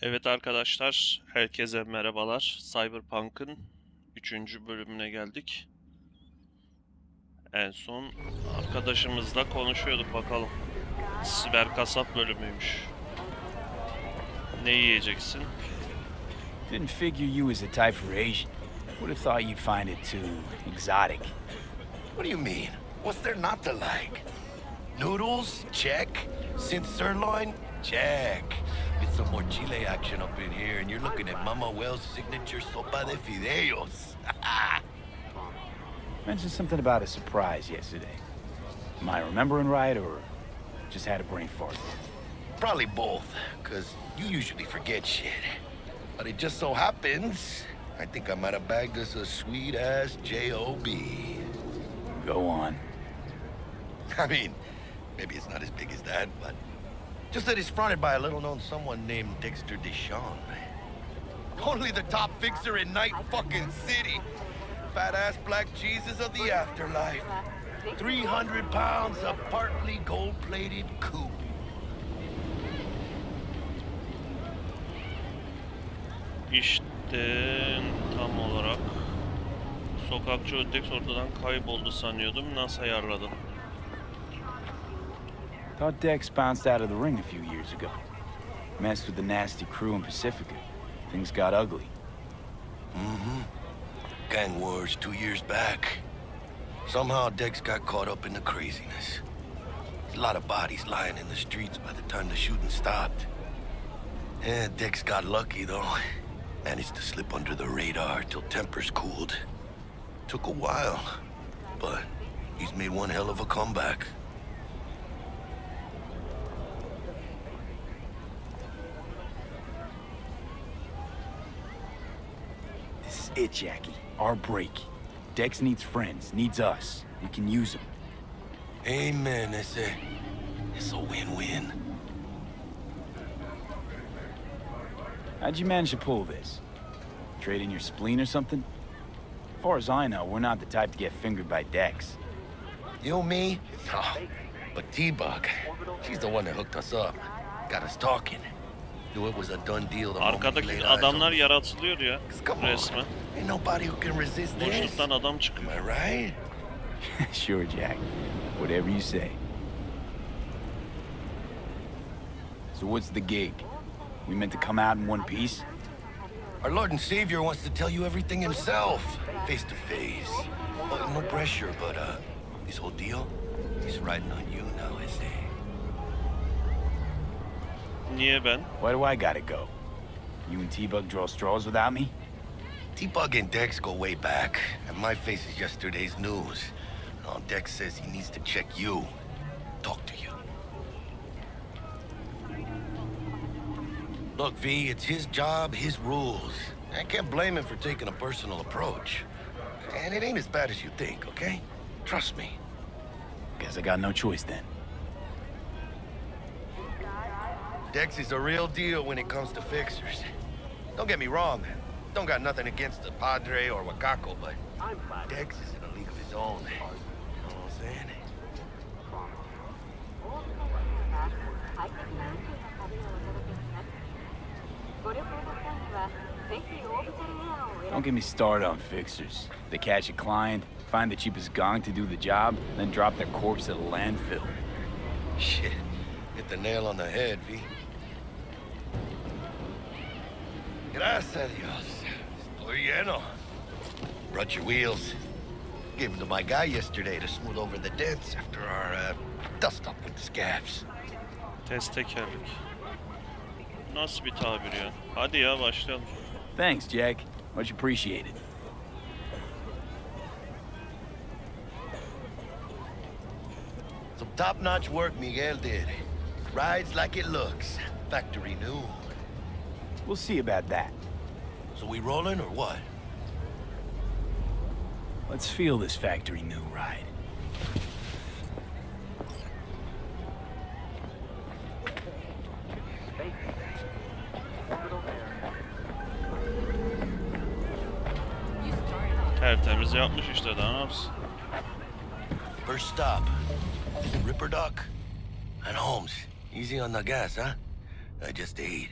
Evet arkadaşlar, herkese merhabalar. Cyberpunk'ın 3. bölümüne geldik. En son arkadaşımızla konuşuyorduk bakalım. Siber kasap bölümüymüş. Ne yiyeceksin? Didn't figure you was the type for Asian. Would have thought you'd find it too exotic. What do you mean? What's there not to like? Noodles? Check. Synth sirloin? Check. Get some more chile action up in here, and you're looking at Mama Wells' signature sopa de fideos. Mentioned something about a surprise yesterday. Am I remembering right, or just had a brain fart? Probably both, because you usually forget shit. But it just so happens, I think I might have bagged us a sweet-ass J.O.B. Go on. I mean, maybe it's not as big as that, but just that it's fronted by a little-known someone named Dexter Deshawn. Only the top fixer in Night fucking City. Fat-ass black Jesus of the afterlife. 300 pounds of partly gold-plated coup. İşte tam olarak sokakçı Dex ortadan kayboldu sanıyordum. Nasıl ayarladım? Thought Dex bounced out of the ring a few years ago. Messed with the nasty crew in Pacifica. Things got ugly. Mm-hmm. Gang wars 2 years back. Somehow Dex got caught up in the craziness. There's a lot of bodies lying in the streets by the time the shooting stopped. Yeah, Dex got lucky though. Managed to slip under the radar till tempers cooled. Took a while, but he's made one hell of a comeback. This is it, Jackie. Our break. Dex needs friends, needs us. We can use them. Amen, it's a win-win. How'd you manage to pull this? Trade in your spleen or something? As far as I know, we're not the type to get fingered by Dex. You, me? Oh, but T-Bug, she's the one that hooked us up. Got us talking. Knew it was a done deal the moment we laid Arkadaki eyes adamlar on it. yaratılıyor ya 'Cause come on, resmen. ain't nobody who can resist this. Boşluktan adam Am çıkıyor. I right? Sure, Jack. Whatever you say. So what's the gig? We meant to come out in one piece? Our Lord and Savior wants to tell you everything himself, face to face. Oh, no pressure, but this whole deal, he's riding on you now, I say. Niye ben? Why do I gotta go? You and T-Bug draw straws without me? T-Bug and Dex go way back, and my face is yesterday's news. Now Dex says he needs to check you, talk to you. Look, V, it's his job, his rules. I can't blame him for taking a personal approach. And it ain't as bad as you think, okay? Trust me. Guess I got no choice then. Dex is a real deal when it comes to fixers. Don't get me wrong. Don't got nothing against the Padre or Wakako, but Dex is in a league of his own. You know what I'm saying? Don't get me started on fixers. They catch a client, find the cheapest gong to do the job, then drop their corpse at a landfill. Shit. Hit the nail on the head, V. Gracias a Dios. Estoy lleno. Brought your wheels. Gave them to my guy yesterday to smooth over the dents after our dust up with the scabs. Test tekerlik. Nasıl bir tabir ya? Hadi ya başlayalım. Thanks, Jack. Much appreciated. Some top-notch work Miguel did. Rides like it looks. Factory new. We'll see about that. So we rolling or what? Let's feel this factory new ride. Tertemiz yapmış işte, daha ne yapsın? First stop. Ripper Duck. And Holmes. Easy on the gas, huh? I just ate.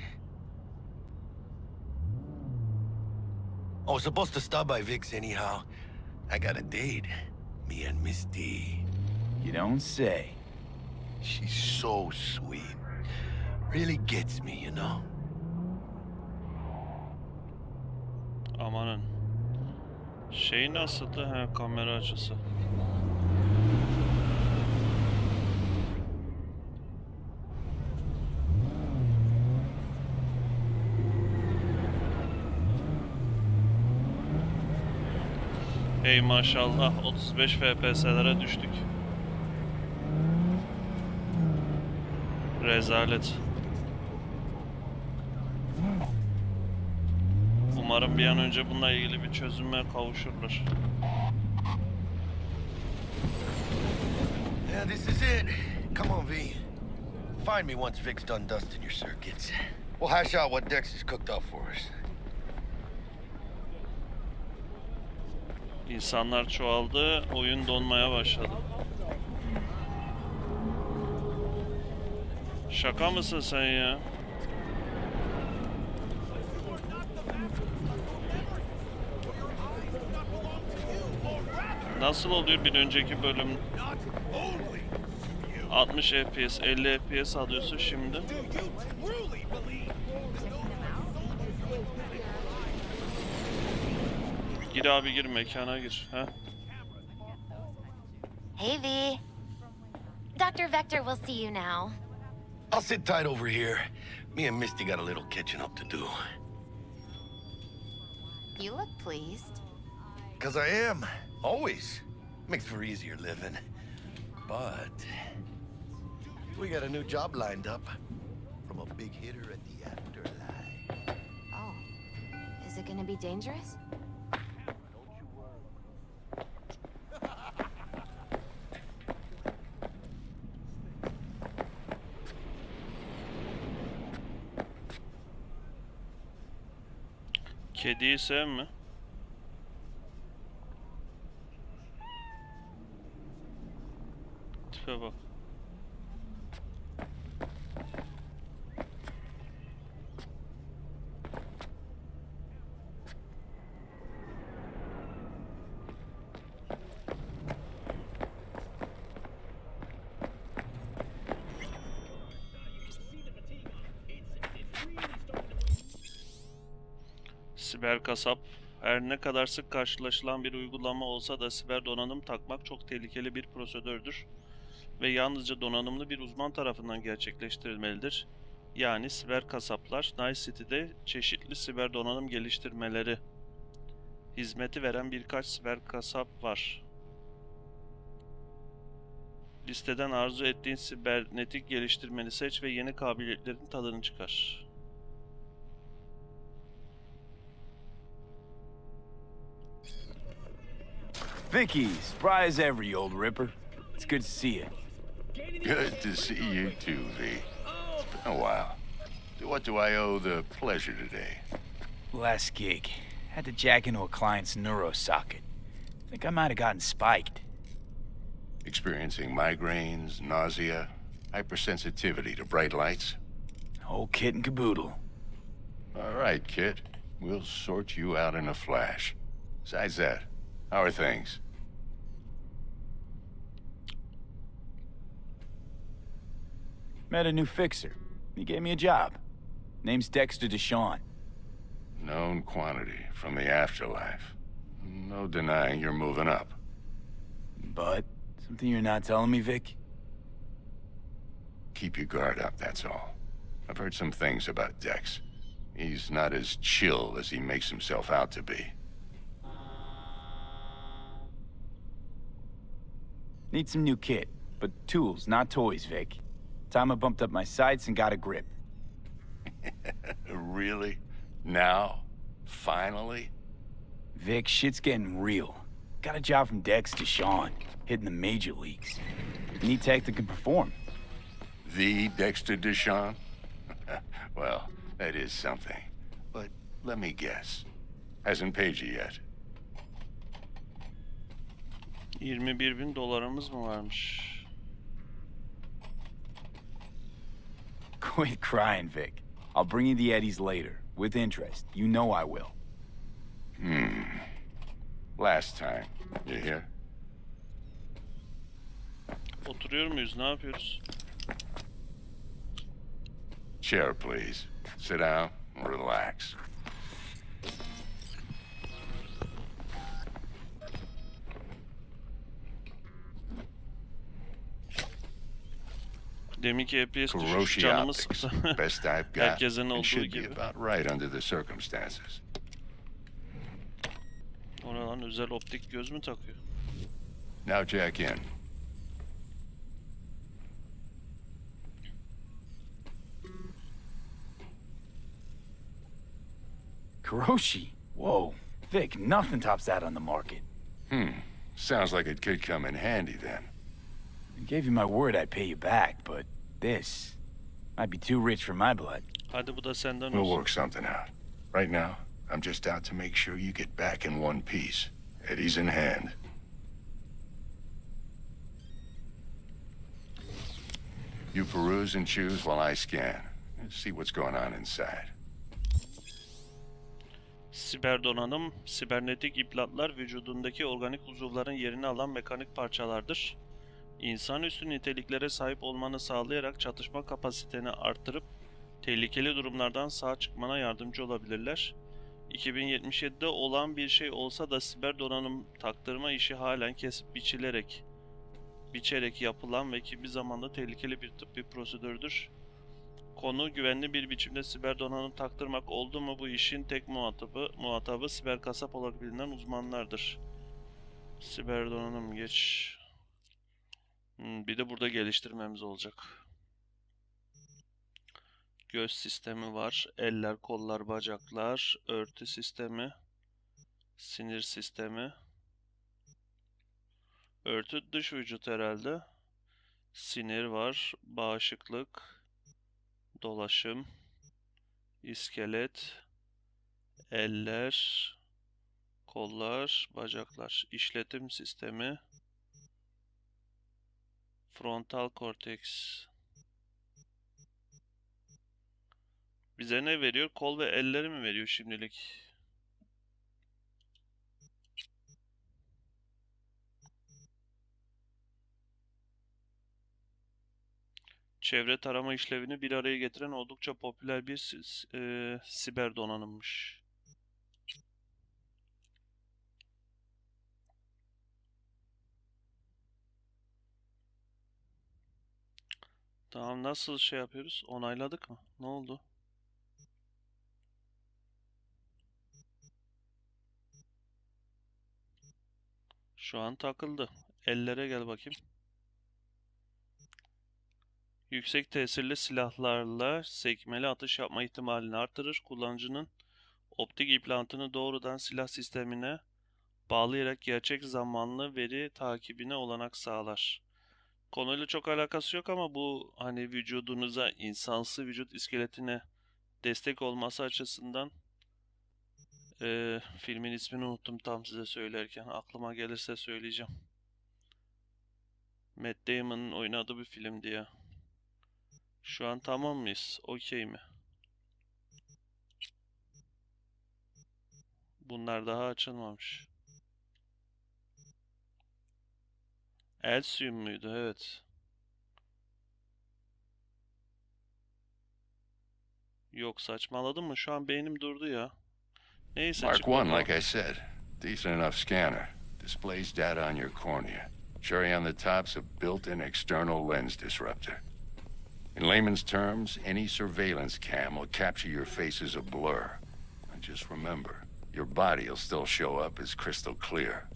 I was supposed to stop by Vic's anyhow. I got a date. Me and Miss D. You don't say. She's so sweet. Really gets me, you know? Amanın. Şey nasıldı? Ha, kamera açısı. Hey maşallah 35 FPS'lere düştük. Rezalet. Umarım bir an önce bununla ilgili bir çözüme kavuşurlar. Yeah, this is it. Come on, V. Find me once Vic's done dusting your circuits. We'll hash out what Dexter's cooked up for us. İnsanlar çoğaldı, oyun donmaya başladı. Şaka mısın sen ya? Nasıl oluyor bir önceki bölüm 60 FPS, 50 FPS alıyorsun şimdi? Gir abi gir mekana gir. Ha? Hey, V. Dr. Vector will see you now. I'll sit tight over here. Me and Misty got a little catching up to do. You look pleased. 'Cause I am. Always. Makes for easier living. But we got a new job lined up from a big hitter at the afterlife. Oh. Is it gonna be dangerous? Kediyi sevme. Tipe bak. Siber kasap, her ne kadar sık karşılaşılan bir uygulama olsa da siber donanım takmak çok tehlikeli bir prosedürdür ve yalnızca donanımlı bir uzman tarafından gerçekleştirilmelidir. Yani siber kasaplar, Night City'de çeşitli siber donanım geliştirmeleri hizmeti veren birkaç siber kasap var. Listeden arzu ettiğin sibernetik geliştirmeni seç ve yeni kabiliyetlerin tadını çıkar. Vicky, spry as ever, you old ripper. It's good to see you. Good to see you too, V. It's been a while. What do I owe the pleasure today? Last gig. Had to jack into a client's neuro socket. Think I might have gotten spiked. Experiencing migraines, nausea, hypersensitivity to bright lights? Whole kit and caboodle. All right, kid. We'll sort you out in a flash. Besides that, how are things? Met a new fixer. He gave me a job. Name's Dexter DeShawn. Known quantity from the afterlife. No denying you're moving up. But something you're not telling me, Vic? Keep your guard up, that's all. I've heard some things about Dex. He's not as chill as he makes himself out to be. Need some new kit, but tools, not toys, Vic. Time I bumped up my sights and got a grip. Really? Now? Finally? Vic, shit's getting real. Got a job from Dex to Sean, hitting the major leagues. Need tech that can perform. The Dexter DeShawn? Well, that is something. But let me guess. Hasn't paid you yet. 21.000 dolarımız mı varmış? Quit crying, Vic. I'll bring you the eddies later, with interest. You know I will. Last time. You hear? Oturuyor muyuz? Ne yapıyoruz? Chair, please. Sit down and relax. Deminki FPS düşüş Kuroshi canımı optics. sıktı. Best I've got. Herkesin And olduğu should be gibi. about right under the circumstances. Oradan özel optik göz mü takıyor? Now jack in. Kuroshi? Whoa. Vic, nothing tops that on the market. Sounds like it could come in handy then. I gave you my word I'd pay you back, but this might be too rich for my blood. Hadi bu da senden We'll olsun. work something out. Right now, I'm just out to make sure you get back in one piece. Eddie's in hand. You peruse and choose while I scan. See what's going on inside. Siber donanım, sibernetik implantlar vücudundaki organik uzuvların yerini alan mekanik parçalardır. İnsanüstü niteliklere sahip olmanı sağlayarak çatışma kapasiteni artırıp tehlikeli durumlardan sağ çıkmana yardımcı olabilirler. 2077'de olan bir şey olsa da siber donanım taktırma işi halen kesip biçerek yapılan ve kimi zaman da tehlikeli bir tıbbi prosedürdür. Konu güvenli bir biçimde siber donanım taktırmak oldu mu bu işin tek muhatabı siber kasap olarak bilinen uzmanlardır. Siber donanım geç. Bir de burada geliştirmemiz olacak. Göz sistemi var. Eller, kollar, bacaklar. Örtü sistemi. Sinir sistemi. Örtü dış vücut herhalde. Sinir var. Bağışıklık. Dolaşım. İskelet. Eller. Kollar, bacaklar. İşletim sistemi. Frontal korteks. Bize ne veriyor? Kol ve elleri mi veriyor şimdilik? Çevre tarama işlevini bir araya getiren oldukça popüler bir siber donanımmış. Tamam, nasıl şey yapıyoruz? Onayladık mı? Ne oldu? Şu an takıldı. Ellere gel bakayım. Yüksek tesirli silahlarla sekmeli atış yapma ihtimalini artırır. Kullanıcının optik implantını doğrudan silah sistemine bağlayarak gerçek zamanlı veri takibine olanak sağlar. Konuyla çok alakası yok ama bu hani vücudunuza, insansı vücut iskeletine destek olması açısından filmin ismini unuttum tam size söylerken. Aklıma gelirse söyleyeceğim. Matt Damon'ın oynadığı bir filmdi ya. Şu an tamam mıyız? Okey mi? Bunlar daha açılmamış. Elysium muydu? Evet. Yok, saçmaladım mı? Şu an beynim durdu ya. Neyse, Mark çık 1, bakalım. like I said. Decent enough scanner. Displays data on your cornea. Cherry on the top's a built-in external lens disruptor. In layman's terms, any surveillance cam will capture your face as a blur. And just remember, your body will still show up as crystal clear.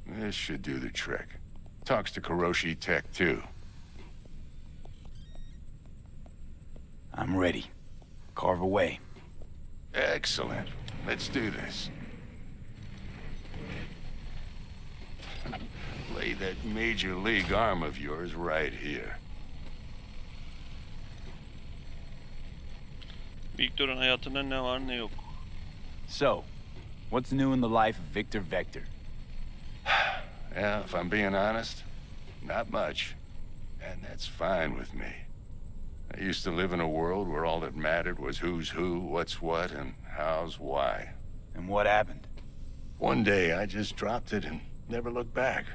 This should do the trick. Talks to Kuroshi Tech, too. I'm ready. Carve away. Excellent. Let's do this. Lay that major league arm of yours right here. Victor'un hayatında ne var ne yok. So, what's new in the life of Victor Vector? Yeah, if I'm being honest, not much. And that's fine with me. I used to live in a world where all that mattered was who's who, what's what, and how's why. And what happened? One day I just dropped it and never looked back.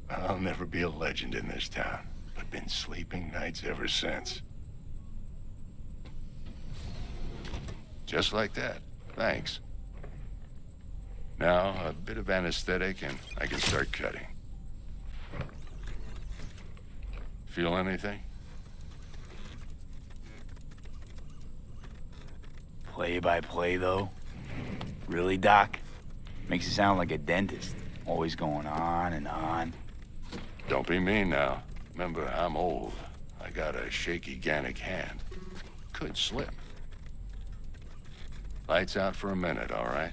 I'll never be a legend in this town, but been sleeping nights ever since. Just like that. Thanks. Now, a bit of anesthetic and I can start cutting. Feel anything? Play by play, though? Really, Doc? Makes it sound like a dentist. Always going on and on. Don't be mean now. Remember, I'm old. I got a shaky Gannic hand. Could slip. Lights out for a minute, all right?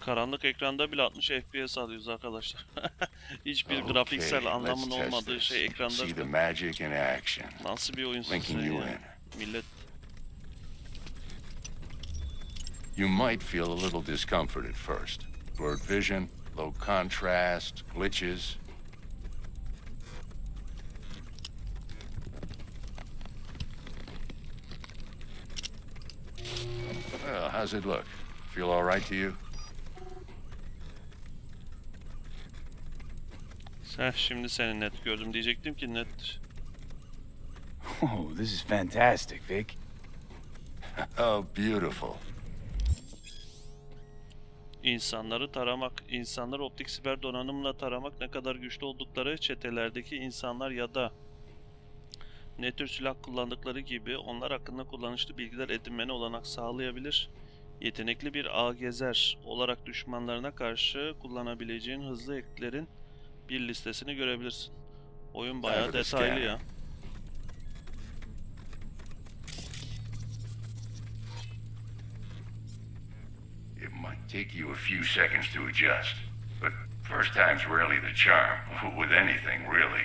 Karanlık ekranda bile 60 FPS alıyoruz arkadaşlar. Hiçbir grafiksel anlamın olmadığı şey ekranda. See the magic in action. Nasıl bir oyun Linking you in. Millet. You might feel a little discomfort at first. Blurred vision, low contrast, glitches. Well, how's it look? Feel all right to you? Şimdi seni net gördüm diyecektim ki net. Oh, this is fantastic, Vic. Oh, beautiful. İnsanları taramak, insanları optik siber donanımla taramak ne kadar güçlü oldukları çetelerdeki insanlar ya da ne tür silah kullandıkları gibi onlar hakkında kullanışlı bilgiler edinmene olanak sağlayabilir. Yetenekli bir gezer olarak düşmanlarına karşı kullanabileceğin hızlı eklerin bir listesini görebilirsin. Oyun bayağı detaylı ya. It might take you a few seconds to adjust, but first time's rarely the charm, with anything really.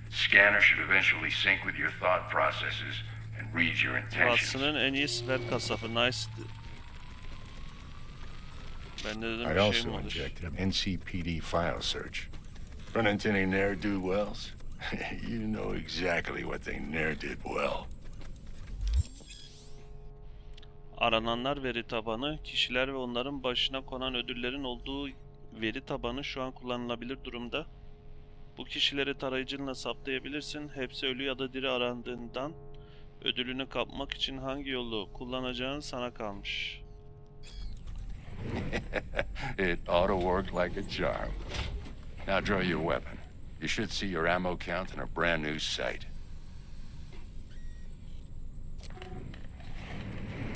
Scanner should eventually sync with your thought processes and read your intentions. Watson'ın en iyi siber kasabı. Nice. Ben de dedim I bir şey mi also olur? injected an NCPD file search. Run into any ne'er-do-wells? You know exactly what they ne'er did well. Arananlar veri tabanı, kişiler ve onların başına konan ödüllerin olduğu veri tabanı şu an kullanılabilir durumda. Bu kişileri tarayıcınla saptayabilirsin. Hepsi ölü ya da diri arandığından ödülünü kapmak için hangi yolu kullanacağın sana kalmış. It ought to work like a charm. Now draw your weapon. You should see your ammo count in a brand new sight.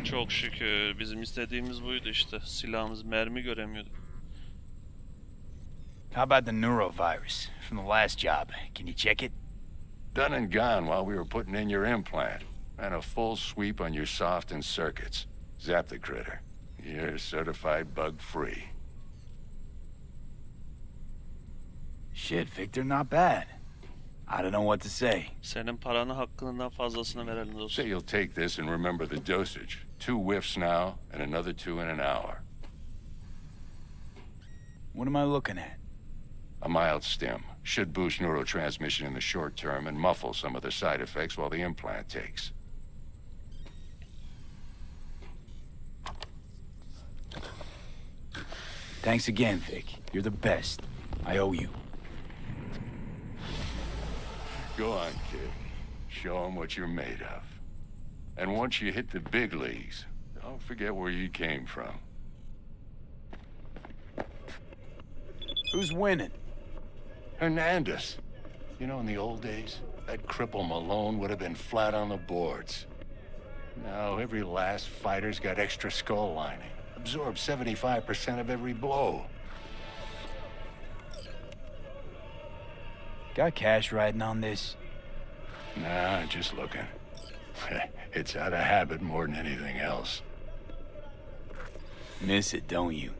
Çok şükür. Bizim istediğimiz buydu işte. Silahımız mermi göremiyorduk. How about the neurovirus from the last job? Can you check it? Done and gone while we were putting in your implant. And a full sweep on your soft and circuits. Zap the critter. You're certified bug-free. Shit, Victor, not bad. I don't know what to say. Senin paranı hakkından fazlasını verelim Say dostum. you'll take this and remember the dosage. 2 whiffs now, and another 2 in an hour. What am I looking at? A mild stim. Should boost neurotransmission in the short term and muffle some of the side effects while the implant takes. Thanks again, Vic. You're the best. I owe you. Go on, kid. Show 'em what you're made of. And once you hit the big leagues, don't forget where you came from. Who's winning? Hernandez. You know, in the old days, that cripple Malone would have been flat on the boards. Now, every last fighter's got extra skull lining. Absorbs 75% of every blow. Got cash riding on this? Nah, just looking. It's out of habit more than anything else. Miss it, don't you?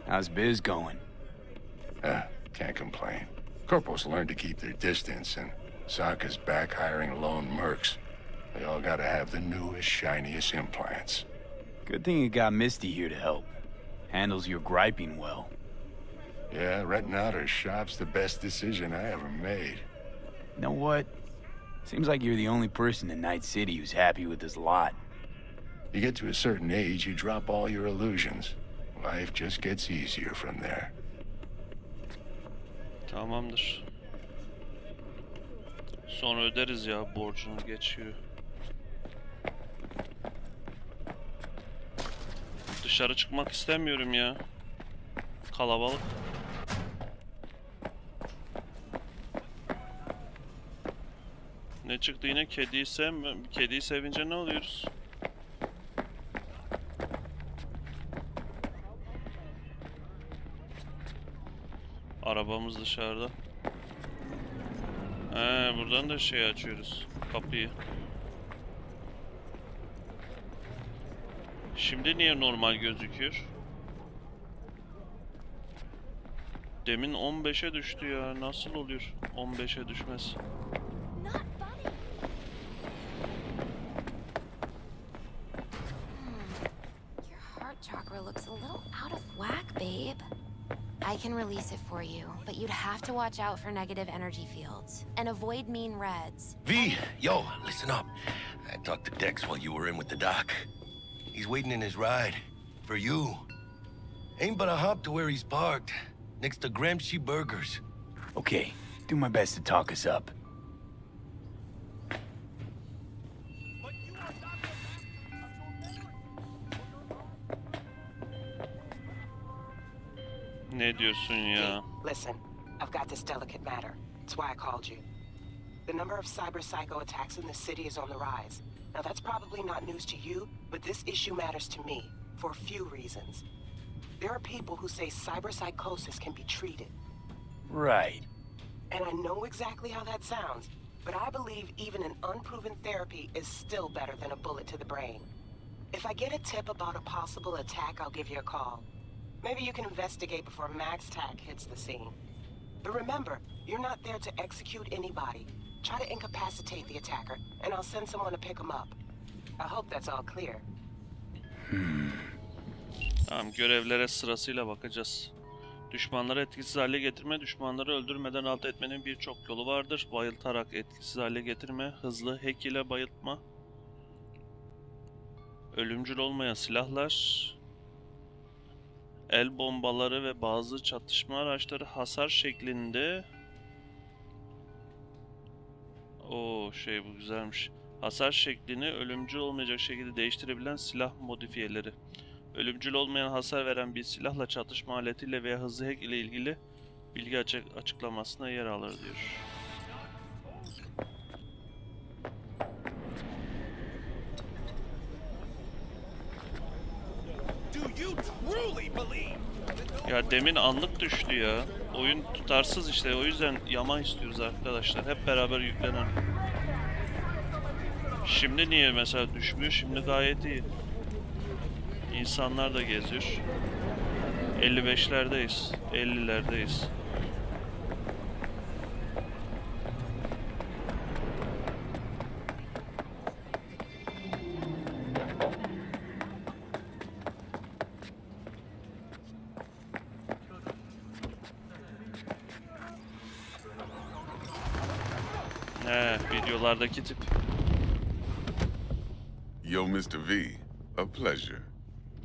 How's biz going? Can't complain. Corporals learn to keep their distance, and Sokka's back hiring lone mercs. They all gotta have the newest, shiniest implants. Good thing you got Misty here to help. Handles your griping well. Yeah, renting out her shop's the best decision I ever made. You know what? Seems like you're the only person in Night City who's happy with this lot. You get to a certain age, you drop all your illusions. Life just gets easier from there. Tamamdır. Sonra öderiz ya borcunu, geçiyor. Dışarı çıkmak istemiyorum ya. Kalabalık. Ne çıktı yine? Kediyi sevince ne oluyoruz? Arabamız dışarıda. Buradan da şey açıyoruz. Kapıyı. Şimdi niye normal gözüküyor? Demin 15'e düştü ya. Nasıl oluyor 15'e düşmez? Your heart chakra looks a little out of whack, babe. I can release it for you, but you'd have to watch out for negative energy fields and avoid mean reds. V, yo, listen up. I talked to Dex while you were in with the doc. He's waiting in his ride. For you. Ain't but a hop to where he's parked. Next to Gramsci Burgers. Okay, do my best to talk us up. Ne diyorsun ya? Listen, I've got this delicate matter. That's why I called you. The number of cyber psycho attacks in the city is on the rise. Now that's probably not news to you, but this issue matters to me for a few reasons. There are people who say cyber psychosis can be treated. Right. And I know exactly how that sounds, but I believe even an unproven therapy is still better than a bullet to the brain. If I get a tip about a possible attack, I'll give you a call. Maybe you can investigate before Max Tack hits the scene. But remember, you're not there to execute anybody. Try to incapacitate the attacker, and I'll send someone to pick him up. I hope that's all clear. Tamam, görevlere sırasıyla bakacağız. Düşmanları etkisiz hale getirme, düşmanları öldürmeden alt etmenin birçok yolu vardır. Bayıltarak etkisiz hale getirme, hızlı hack ile bayıltma, ölümcül olmayan silahlar, el bombaları ve bazı çatışma araçları hasar şeklinde. Bu güzelmiş. Hasar şeklini ölümcül olmayacak şekilde değiştirebilen silah modifiyeleri. Ölümcül olmayan hasar veren bir silahla çatışma aletiyle veya hızlı hack ile ilgili bilgi açıklamasına yer alır diyor. Ya demin anlık düştü ya. Oyun tutarsız işte, o yüzden yama istiyoruz arkadaşlar. Hep beraber yüklenen. Şimdi niye mesela düşmüyor? Şimdi gayet iyi. İnsanlar da geziyor. 55'lerdeyiz. 50'lerdeyiz. Videolardaki tip. Yo, Mr. V, a pleasure.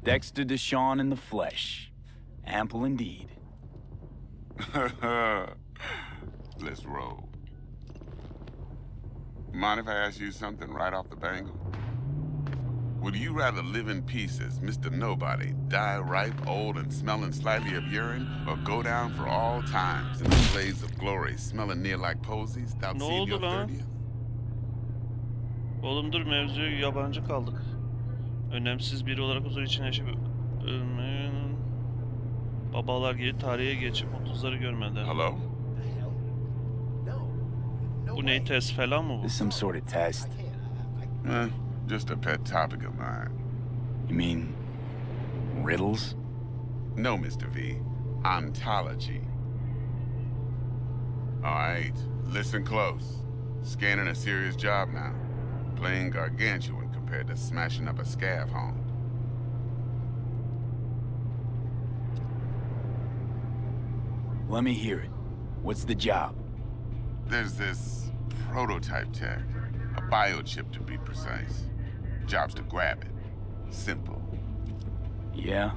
Dexter Deshawn in the flesh. Ample indeed. Let's roll. Mind if I ask you something right off the bangle? Would you rather live in pieces, Mr. Nobody, die ripe, old, and smelling slightly of urine, or go down for all times in a blaze of glory, smelling near like posies, without seeing your 30th? Oğlum dur, mevzuya yabancı kaldık. Önemsiz biri olarak huzur için yaşayıp ölmenin babalar gibi tarihe geçip 30'ları görmeden. Hello? Bu ne, test falan mı bu? This some sort of test. Just a pet topic of mine. You mean riddles? No, Mr. V. Ontology. All right, listen close. Scanning a serious job now. Playing gargantuan compared to smashing up a scav home. Let me hear it. What's the job? There's this prototype tech, a biochip to be precise. Job's to grab it. Simple. Yeah?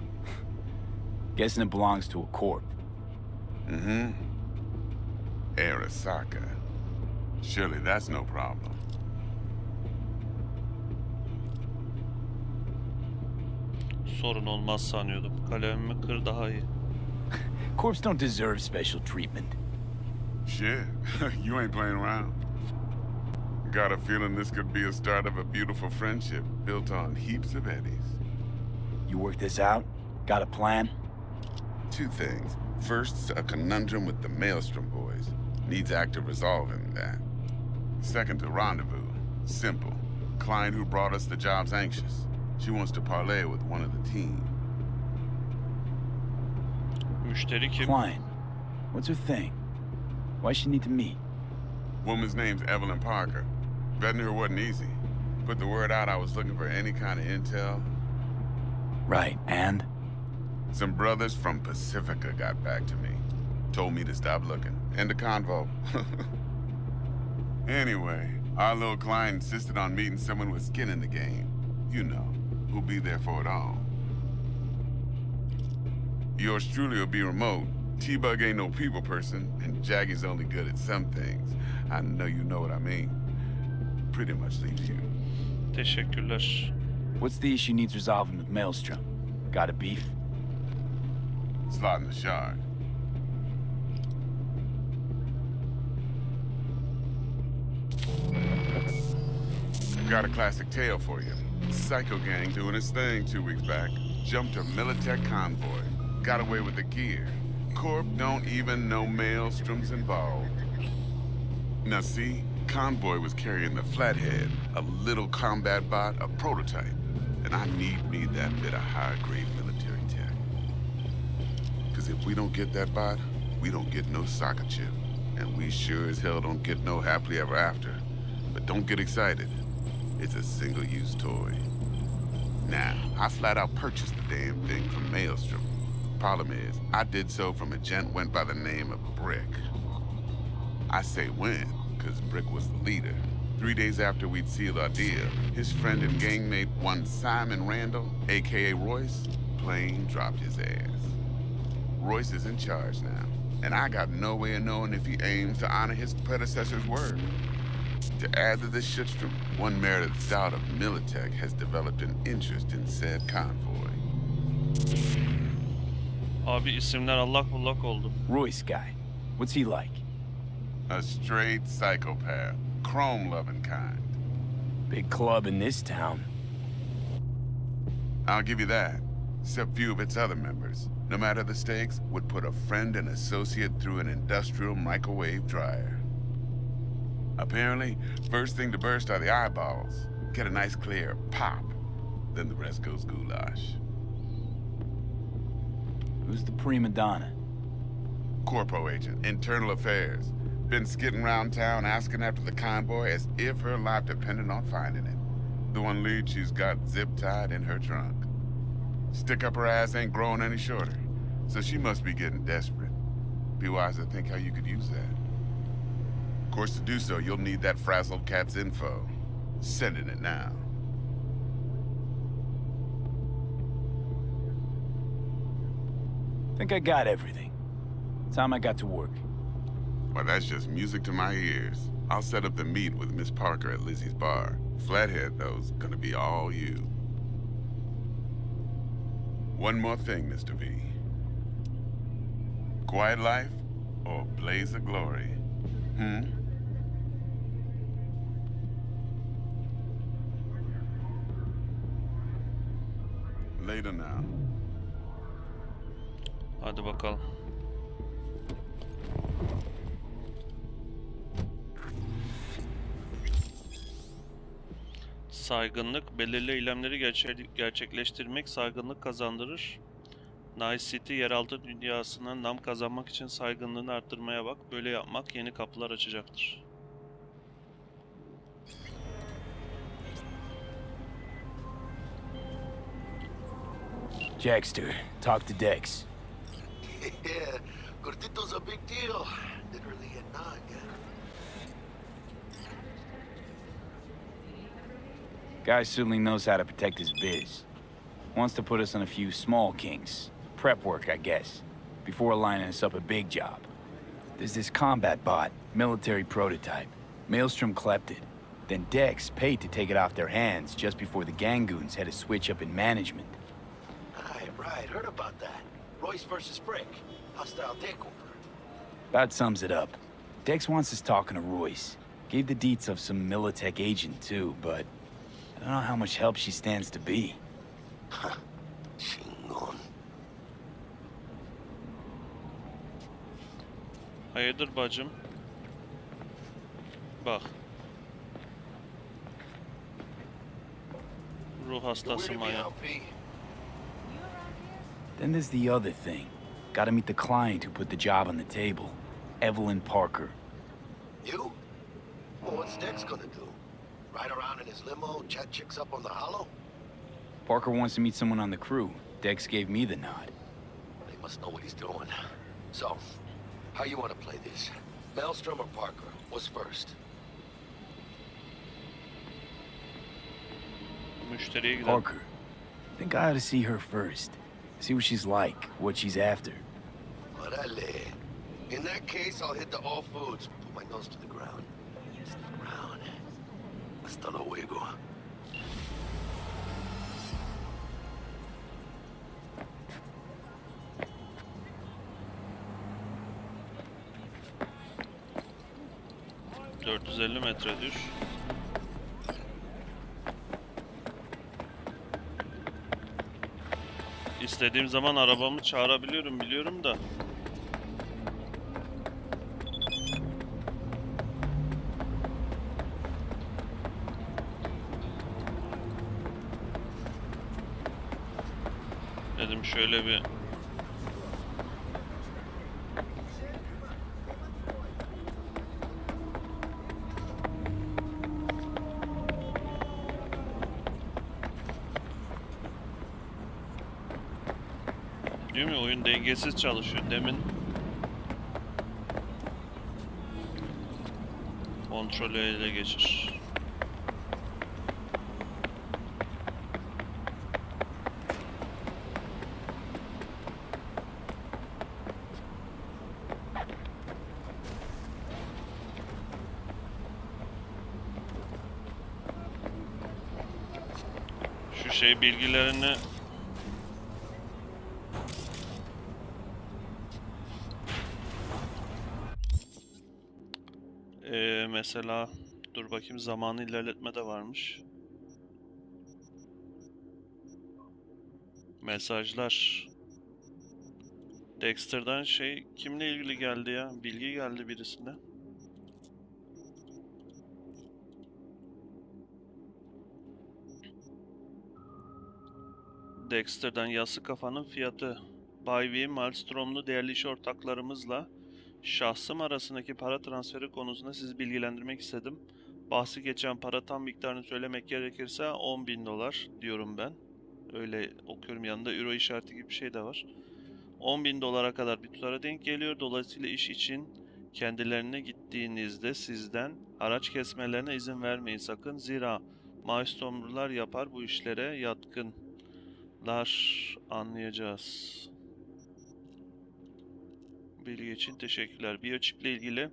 Guessing it belongs to a corp. Mm-hmm. Arasaka. Surely that's no problem. Sorun olmaz sanıyordum. Kalemimi kır daha iyi. Corps don't deserve special treatment. Shit, you ain't playing around. Got a feeling this could be a start of a beautiful friendship built on heaps of eddies. You work this out? Got a plan? Two things. First, a conundrum with the Maelstrom boys. Needs active resolving that. Second, a rendezvous. Simple. Client who brought us the job's anxious. She wants to parlay with one of the team. Müşteri kim? Client. What's her thing? Why she need to meet? Woman's name's Evelyn Parker. Vetting her wasn't easy. Put the word out I was looking for any kind of intel. Right, and? Some brothers from Pacifica got back to me. Told me to stop looking. End of convo. Anyway, our little client insisted on meeting someone with skin in the game. You know, who'll be there for it all. Yours truly will be remote. T-Bug ain't no people person, and Jaggy's only good at some things. I know you know what I mean. Pretty much leaves you. Teşekkürler. What's the issue needs resolving with Maelstrom? Got a beef? Slot in the shard. Got a classic tale for you. Psycho gang doing its thing 2 weeks back. Jumped a Militech convoy. Got away with the gear. Corp don't even know Maelstrom's involved. Now see, convoy was carrying the Flathead, a little combat bot, a prototype. And I need me that bit of high-grade military tech. Because if we don't get that bot, we don't get no soccer chip. And we sure as hell don't get no happily ever after. But don't get excited. It's a single-use toy. Now, I flat out purchased the damn thing from Maelstrom. Problem is, I did so from a gent went by the name of Brick. I say when, because Brick was the leader. 3 days after we'd sealed our deal, his friend and gangmate, one Simon Randall, a.k.a. Royce, plain dropped his ass. Royce is in charge now, and I got no way of knowing if he aims to honor his predecessor's word. To add to this shitstorm, one merited stout of Militech has developed an interest in said convoy. Abi isimler allak bullak oldu. Royce guy. What's he like? A straight psychopath, chrome-loving kind. Big club in this town. I'll give you that. Except few of its other members, no matter the stakes, would put a friend and associate through an industrial microwave dryer. Apparently, first thing to burst are the eyeballs. Get a nice clear pop. Then the rest goes goulash. Who's the prima donna? Corpo agent, internal affairs. Been skidding around town asking after the convoy as if her life depended on finding it. The one lead she's got zip-tied in her trunk. Stick up her ass ain't growing any shorter, so she must be getting desperate. Be wise to think how you could use that. Of course, to do so, you'll need that frazzled cat's info. Sending it now. Think I got everything. Time I got to work. Well, that's just music to my ears. I'll set up the meet with Miss Parker at Lizzie's bar. Flathead, though's gonna be all you. One more thing, Mr. V. Quiet life or blaze of glory? Later now. Hadi bakalım. Saygınlık, belirli eylemleri gerçekleştirmek saygınlık kazandırır. Nice City yeraltı dünyasına nam kazanmak için saygınlığını arttırmaya bak. Böyle yapmak yeni kapılar açacaktır. Dexter, talk to Dex. Yeah, Gordito's a big deal. Literally a nut, yeah. Guy certainly knows how to protect his biz. Wants to put us on a few small kinks. Prep work, I guess. Before lining us up a big job. There's this combat bot, military prototype. Maelstrom clept it. Then Dex paid to take it off their hands just before the Gangoons had a switch up in management. Right, heard about that. Royce versus Brick. Hostile takeover. About sums it up. Dex wants us talking to Royce. Gave the deets of some Militech agent too, but I don't know how much help she stands to be. Chingon. Hayırdır bacım? Bak. Ruh hastası manyak. Then there's the other thing. Gotta meet the client who put the job on the table. Evelyn Parker. You? Well, what's Dex gonna do? Ride around in his limo, chat chicks up on the hollow? Parker wants to meet someone on the crew. Dex gave me the nod. He must know what he's doing. So, how you want to play this? Maelstrom or Parker? What's first? Müşteriye gidelim. Parker. I think I ought to see her first. See what she's like, what she's after. Orale. In that case, I'll hit the all foods. Put my nose to the ground. Sniff around. Hasta luego. ...450 metre düş. İstediğim zaman arabamı çağırabiliyorum, biliyorum da. Dedim şöyle bir... Değil mi? Oyun dengesiz çalışıyor. Demin kontrolü ele geçir. Şu şey bilgilerini mesela dur bakayım, zamanı ilerletme de varmış. Mesajlar. Dexter'dan şey kimle ilgili geldi ya? Bilgi geldi birisine. Dexter'dan yassı kafanın fiyatı. Bay V, Malmstrom'lu değerli iş ortaklarımızla şahsım arasındaki para transferi konusunda sizi bilgilendirmek istedim. Bahsi geçen para tam miktarını söylemek gerekirse $10.000 diyorum ben. Öyle okuyorum, yanında euro işareti gibi bir şey de var. $10.000 kadar bir tutara denk geliyor. Dolayısıyla iş için kendilerine gittiğinizde sizden haraç kesmelerine izin vermeyin sakın. Zira Maelstromlular yapar bu işlere yatkınlar, anlayacağız. Bilgi için teşekkürler. Biyoçiple ilgili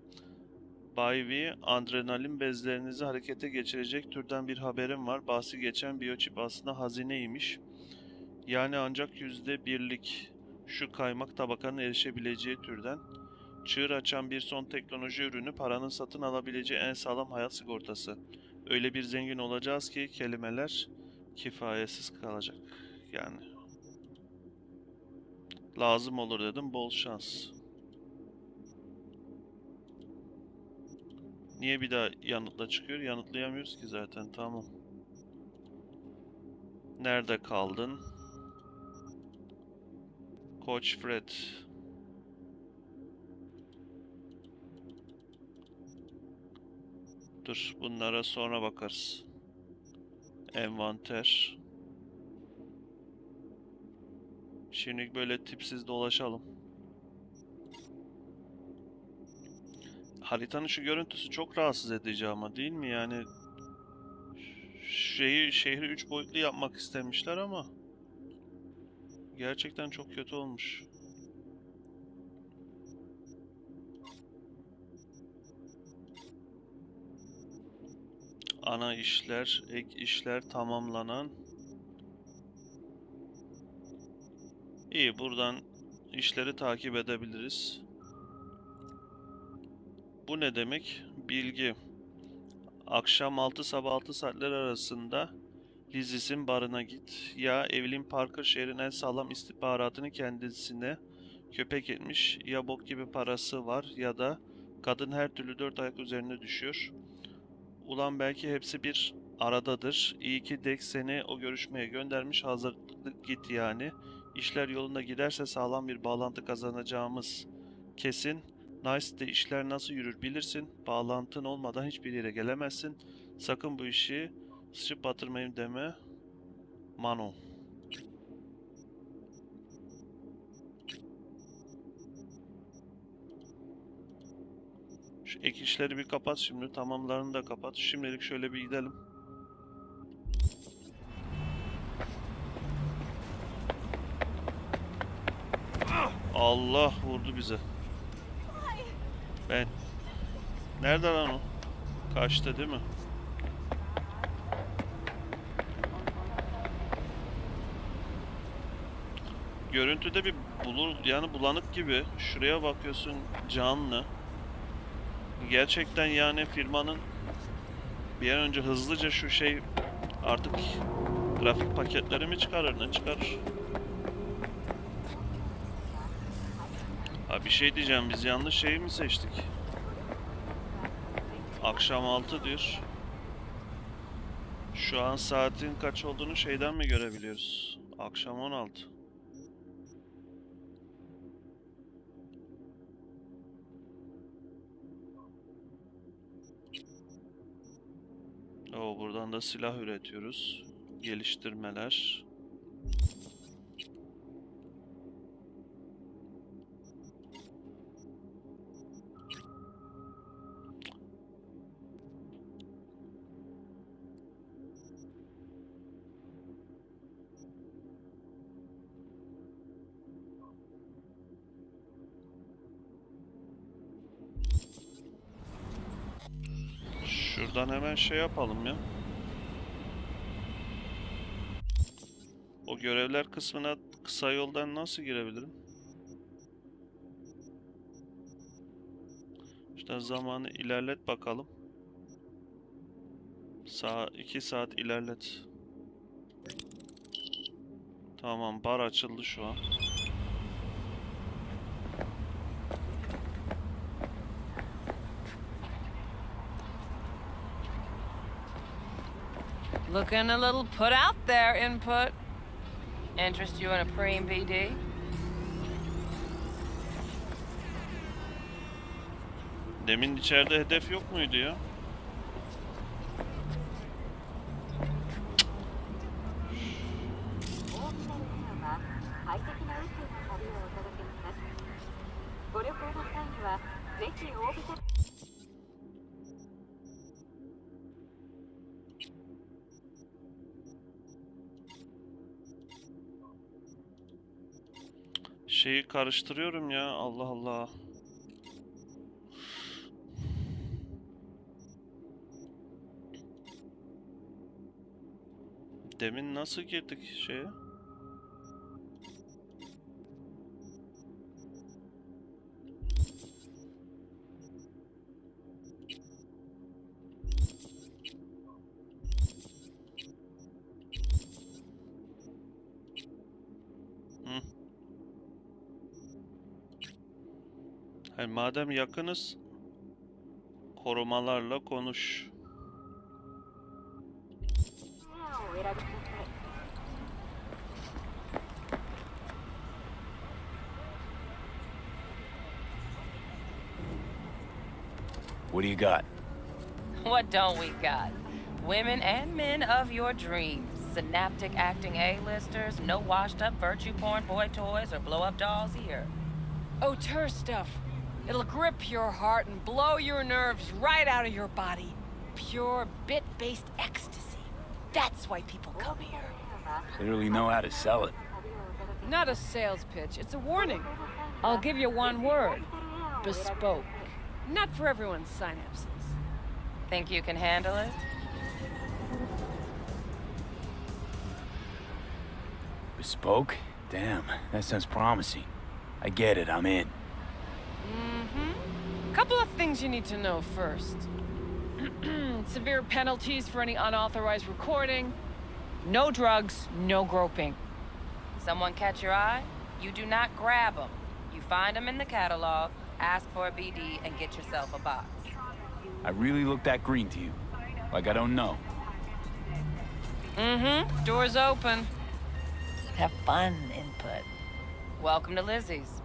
Bay V, adrenalin bezlerinizi harekete geçirecek türden bir haberim var. Bahsi geçen biyoçip aslında hazineymiş. Yani ancak %1'lik şu kaymak tabakanın erişebileceği türden. Çığır açan bir son teknoloji ürünü, paranın satın alabileceği en sağlam hayat sigortası. Öyle bir zengin olacağız ki kelimeler kifayetsiz kalacak. Yani lazım olur dedim, bol şans. Niye bir daha yanıtla çıkıyor? Yanıtlayamıyoruz ki zaten. Tamam. Nerede kaldın? Koç Fred. Dur, bunlara sonra bakarız. Envanter. Şimdi böyle tipsiz dolaşalım. Haritanın şu görüntüsü çok rahatsız edici ama, değil mi? Yani şehri 3 boyutlu yapmak istemişler ama gerçekten çok kötü olmuş. Ana işler, ek işler tamamlanan. İyi, buradan işleri takip edebiliriz. Bu ne demek? Bilgi. Akşam 6 sabah 6 saatler arasında Lizis'in barına git. Ya Evelyn Parker şehrin en sağlam istihbaratını kendisine köpek etmiş. Ya bok gibi parası var ya da kadın her türlü 4 ayak üzerine düşüyor. Ulan belki hepsi bir aradadır. İyi ki Dex seni o görüşmeye göndermiş. Hazırlıklı git yani. İşler yolunda giderse sağlam bir bağlantı kazanacağımız kesin. Nice'de işler nasıl yürür bilirsin. Bağlantın olmadan hiçbir yere gelemezsin. Sakın bu işi sıçıp batırmayayım deme. Mano. Şu ek işleri bir kapat şimdi. Tamamlarını da kapat. Şimdilik şöyle bir gidelim. Allah vurdu bize. Ben... Nerede lan o? Kaçtı değil mi? Görüntüde bir yani bulanık gibi. Şuraya bakıyorsun, canlı. Gerçekten yani firmanın bir an önce hızlıca şu şey artık grafik paketleri mi çıkarır, ne çıkarır? Ha, bir şey diyeceğim, biz yanlış şeyi mi seçtik? Akşam 6 diyor. Şu an saatin kaç olduğunu şeyden mi görebiliyoruz? Akşam 16. Oo, buradan da silah üretiyoruz. Geliştirmeler. Şuradan hemen şey yapalım ya. O görevler kısmına kısa yoldan nasıl girebilirim? İşte zamanı ilerlet bakalım. 2 saat ilerlet. Tamam, bar açıldı şu an. Looking a little put out there, input. Interest you in a preem PD? Demin içeride hedef yok muydu ya? Şeyi karıştırıyorum ya, Allah Allah. Demin nasıl girdik şeye? Yani madem yakınız, korumalarla konuş. What do you got? What don't we got? Women and men of your dreams. Synaptic acting A-listers, no washed-up virtue porn boy toys or blow-up dolls here. Auteur stuff. It'll grip your heart and blow your nerves right out of your body. Pure bit-based ecstasy. That's why people come here. Clearly know how to sell it. Not a sales pitch, it's a warning. I'll give you one word. Bespoke. Not for everyone's synapses. Think you can handle it? Bespoke? Damn, that sounds promising. I get it, I'm in. Couple of things you need to know first. Severe penalties for any unauthorized recording. No drugs, no groping. Someone catch your eye? You do not grab them. You find them in the catalog, ask for a BD, and get yourself a box. I really look that green to you. Like I don't know. Door's open. Have fun, input. Welcome to Lizzie's.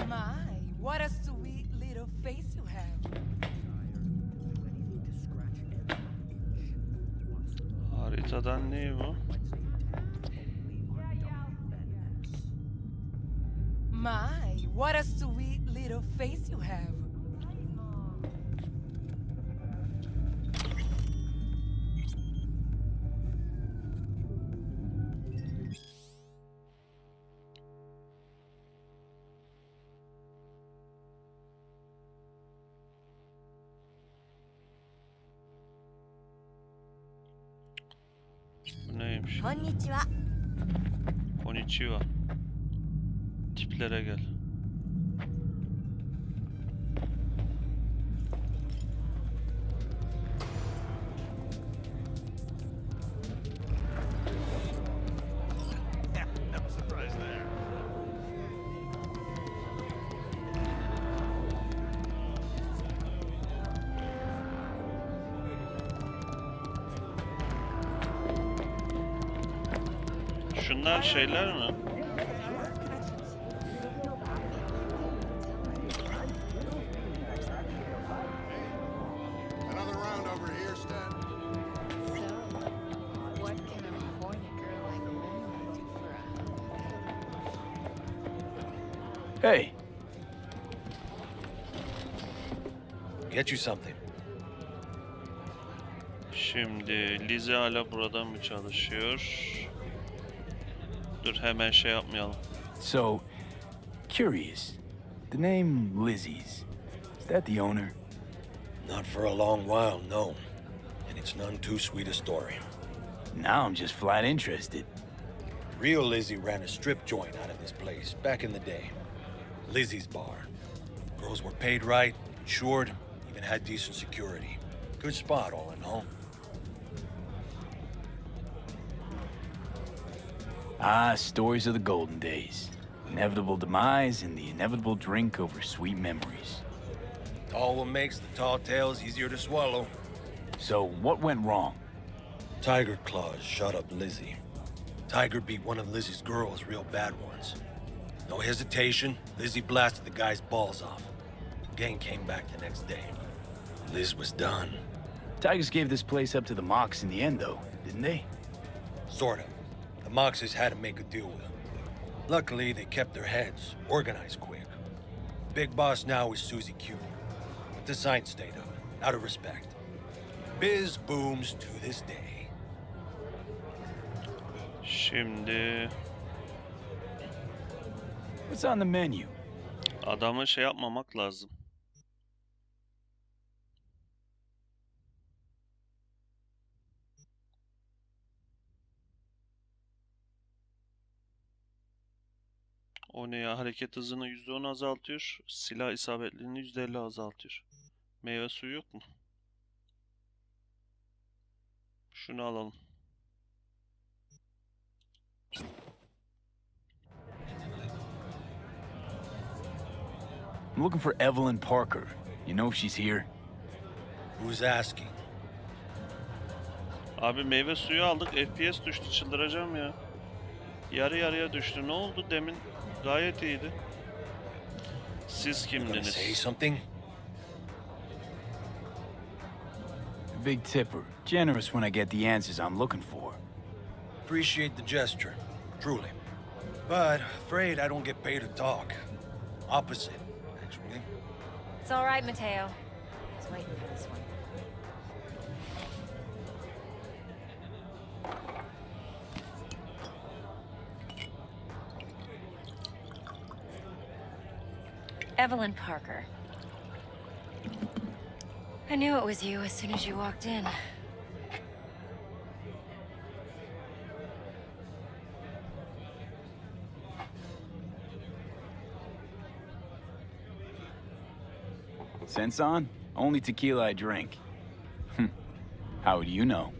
My, what a sweet little face you have. Haritadan ne bu? My, what a sweet little face you have. Bu neymiş? こんにちは。 Konnichiwa. Tiplere gel. Şunlar şeyler mi? Another round over here, Stan. What can a horny girl like me do for a... Hey, Get you something. Şimdi Lizzie hala burada mı çalışıyor? Dur hemen şey yapmayalım. so, curious. The name Lizzie's. Is that the owner? Not for a long while, no. And it's none too sweet a story. Now I'm just flat interested. Real Lizzie ran a strip joint out of this place back in the day. Lizzie's Bar. Girls were paid right, insured, even had decent security. Good spot, all in all. Ah, stories of the golden days. Inevitable demise and the inevitable drink over sweet memories. All what makes the tall tales easier to swallow. So, what went wrong? Tiger Claws shot up Lizzie. Tiger beat one of Lizzie's girls real bad once. No hesitation, Lizzie blasted the guy's balls off. Gang came back the next day. Liz was done. Tigers gave this place up to the Mox in the end, though, didn't they? Sort of. The Moxes had to make a deal with him. Luckily, they kept their heads, organized quick. Big boss now is Susie Q. But the sign stayed up, out of respect. Biz booms to this day. Şimdi What's on the menu? adamı şey yapmamak lazım. O ne ya? Hareket hızını %10 azaltıyor. Silah isabetlerini %50 azaltıyor. Meyve suyu yok mu? Şunu alalım. I'm looking for Evelyn Parker. You know if she's here? Who's asking? Abi meyve suyu aldık. FPS düştü. Çıldıracağım ya. Yarı yarıya düştü. Ne oldu demin? Gayet iyiydi. Siz You gonna say kimdiniz? something? A big tipper. Generous when I get the answers I'm looking for. Appreciate the gesture, truly. But afraid I don't get paid to talk. Opposite, actually. It's all right, Mateo. I was waiting for this one. Evelyn Parker. I knew it was you as soon as you walked in. Sense on? Only tequila I drink. How would you know?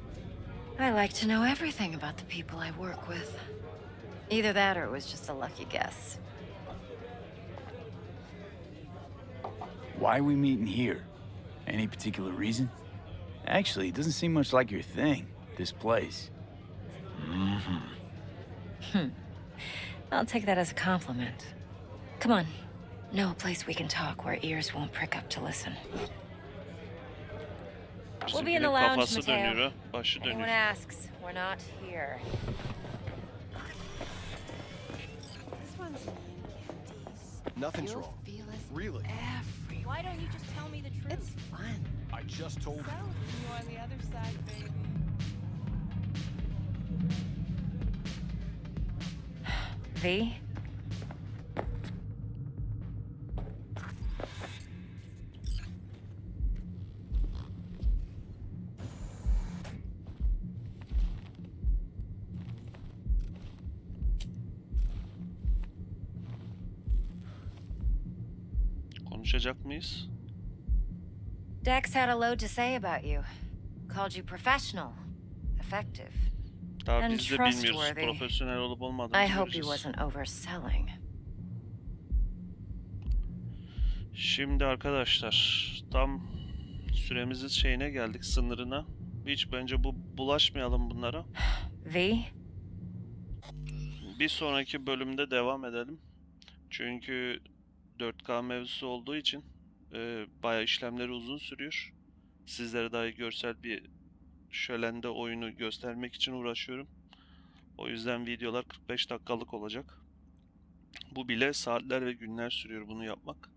I like to know everything about the people I work with. Either that or it was just a lucky guess. Why are we meeting here? Any particular reason? Actually, it doesn't seem much like your thing, this place. I'll take that as a compliment. Come on. Know a place we can talk where ears won't prick up to listen. We'll be in the Bizimkinin lounge, kafası dönüyor Mateo. ha. Başı Anyone dönüyor. asks, we're not here. This one's candies. Nothing's You'll wrong. feel us Really? everywhere. Why don't you just tell me the truth? It's fun. I just told So, you on the other side, baby. V? Konuşacak mıyız? Dex had a load to say about you. Called you professional, effective. Daha And biz de bilmiyoruz trustworthy. profesyonel olup I olmadığımızı hope he göreceğiz. wasn't overselling. Şimdi arkadaşlar tam süremizin şeyine geldik, sınırına. Hiç bence bulaşmayalım bunlara. V? Bir sonraki bölümde devam edelim. Çünkü 4K mevzusu olduğu için bayağı işlemleri uzun sürüyor. Sizlere dahi görsel bir şölende oyunu göstermek için uğraşıyorum. O yüzden videolar 45 dakikalık olacak. Bu bile saatler ve günler sürüyor bunu yapmak.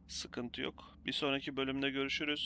Sıkıntı yok. Bir sonraki bölümde görüşürüz.